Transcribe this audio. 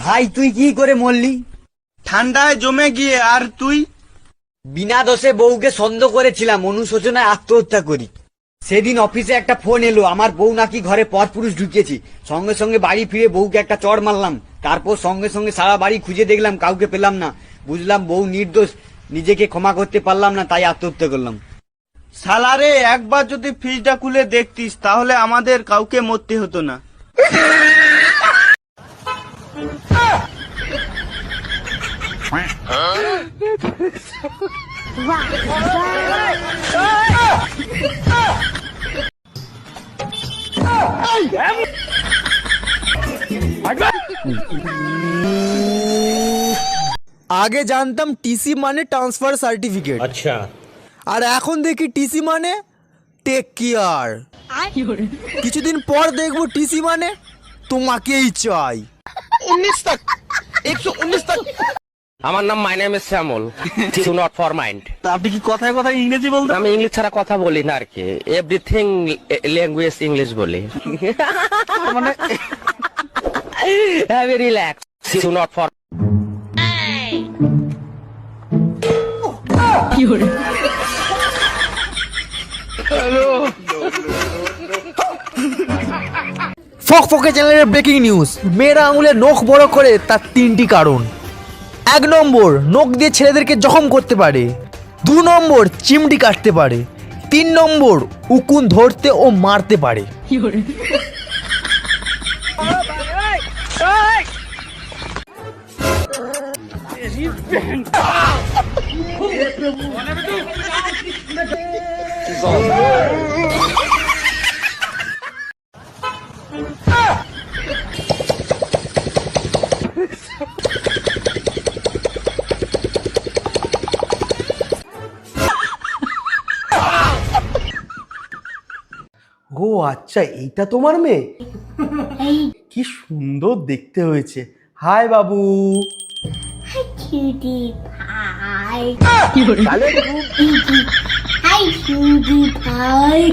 ভাই তুই কি করে মরলি? ঠান্ডায় জমে গিয়ে। আর তুই? বিনা দোষে বউকে সন্দেহ করেছিলাম, অনুশোচনায় আত্মহত্যা করি। সেদিন অফিসে একটা ফোন এলো, আমার বউ নাকি ঘরে পরপুরুষ ঢুকিয়েছি। সঙ্গে সঙ্গে বাড়ি ফিরে বউকে একটা চড় মারলাম। তারপর সঙ্গে সঙ্গে সারা বাড়ি খুঁজে দেখলাম, কাউকে পেলাম না। বুঝলাম বউ নির্দোষ, নিজেকে ক্ষমা করতে পারলাম না, তাই আত্মহত্যা করলাম। শালারে, একবার যদি ফ্রিজটা খুলে দেখতিস তাহলে আমাদের কাউকে মরতে হতো না। আগে জানতাম টিসি মানে ট্রান্সফার সার্টিফিকেট, আচ্ছা, আর এখন দেখি টিসি মানে টেক কেয়ার। কিছুদিন পর দেখবো টিসি মানে তোমাকেই চাই। 19 तक 119 तक। আমার নাম my name is Shyamal, do not for mind. আপনি কি কথায় কথায় ইংরেজি বলতে? আমি ইংলিশ ছাড়া কথা বলি না আর কি, এভরিথিং ল্যাঙ্গুয়েজ ইংলিশ বলি। মানে heavy relax, do not for. ফকফকে চ্যানেলের ব্রেকিং নিউজ। মেয়েরা আঙুলে নখ বড় করে তার 3টি কারণ। 1 নম্বর, নখ দিয়ে ছেলেদেরকে জখম করতে পারে। 2 নম্বর, চিমটি কাটতে পারে। 3 নম্বর, উকুন ধরতে ও মারতে পারে। ও আচ্ছা, এইটা তোমার মেয়ে? কি সুন্দর দেখতে হয়েছে। হাই বাবু। Cutie pie. Hi, cutie pie.